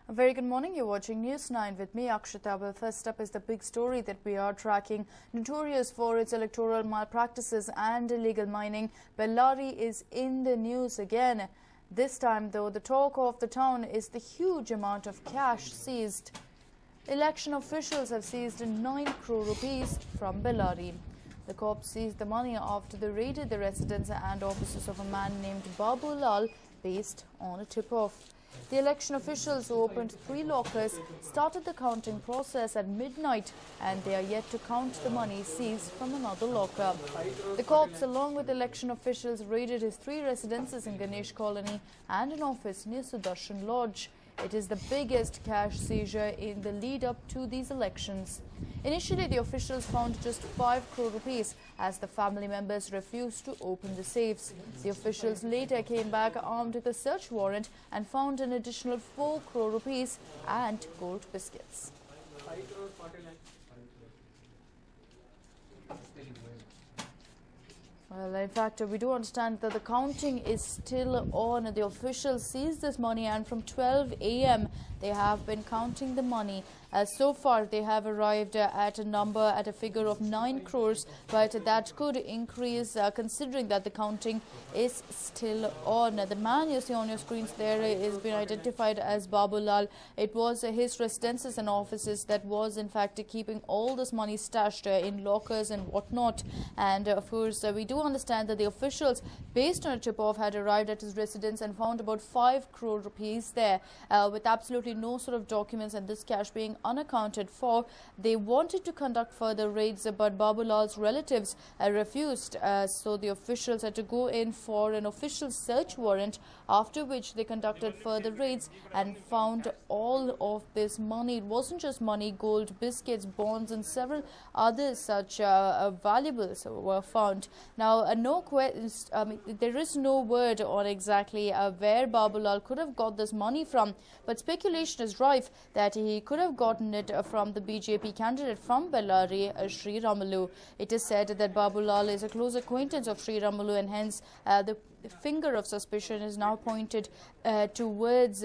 A very good morning. You're watching News 9 with me, Akshita. Well, first up is the big story that we are tracking. Notorious for its electoral malpractices and illegal mining, Bellary is in the news again. This time, though, the talk of the town is the huge amount of cash seized. Election officials have seized 9 crore rupees from Bellary. The cops seized the money after they raided the residence and offices of a man named Babu Lal based on a tip-off. The election officials, who opened 3 lockers, started the counting process at midnight, and they are yet to count the money seized from another locker. The cops, along with election officials, raided his 3 residences in Ganesh Colony and an office near Sudarshan Lodge. It is the biggest cash seizure in the lead-up to these elections. Initially, the officials found just 5 crore rupees as the family members refused to open the safes. The officials later came back armed with a search warrant and found an additional 4 crore rupees and gold biscuits. Well, in fact, we do understand that the counting is still on. The officials seized this money, and from 12 a.m. they have been counting the money. So far, they have arrived at a figure of 9 crores, but that could increase considering that the counting is still on. The man you see on your screens there is being identified as Babu Lal. It was his residences and offices that was in fact keeping all this money stashed in lockers and whatnot. And of course, we do understand that the officials, based on a tip-off, had arrived at his residence and found about 5 crore rupees there with absolutely no sort of documents, and this cash being unaccounted for. They wanted to conduct further raids, but Babu Lal's relatives refused, so the officials had to go in for an official search warrant, after which they conducted further raids and found all of this money. It wasn't just money, gold, biscuits, bonds and several other such valuables were found. Now, there is no word on exactly where Babu Lal could have got this money from, but speculation is rife that he could have gotten it from the BJP candidate from Bellary, Sri Ramalu. It is said that Babu Lal is a close acquaintance of Sri Ramalu, and hence the finger of suspicion is now pointed towards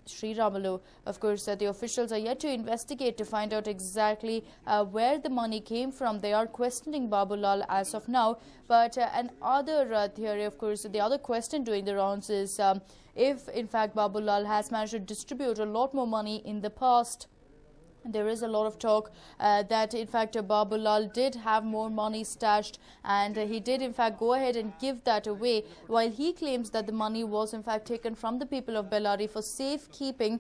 Sri Ramalu. Of course, the officials are yet to investigate to find out exactly where the money came from. They are questioning Babu Lal as of now. But another theory, of course, the other question doing the rounds is if in fact Babu Lal has managed to distribute a lot more money in the past. There is a lot of talk that in fact Babu Lal did have more money stashed, and he did in fact go ahead and give that away, while he claims that the money was in fact taken from the people of Bellary for safekeeping.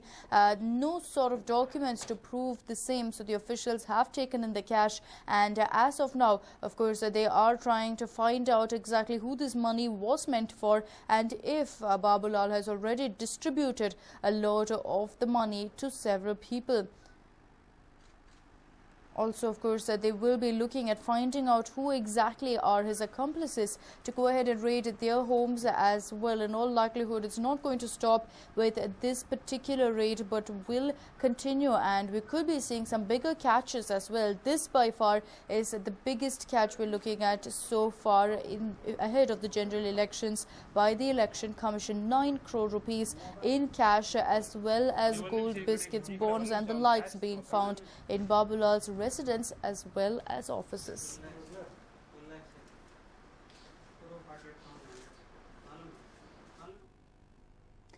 No sort of documents to prove the same, so the officials have taken in the cash, and as of now, of course, they are trying to find out exactly who this money was meant for, and if Babu Lal has already distributed a lot of the money to several people. Also, of course, they will be looking at finding out who exactly are his accomplices to go ahead and raid their homes as well. In all likelihood, it's not going to stop with this particular raid, but will continue, and we could be seeing some bigger catches as well. This by far is the biggest catch we're looking at so far ahead of the general elections by the Election Commission. 9 crore rupees in cash, as well as gold, biscuits, bonds and the likes being found in Babu Lal's residence as well as offices.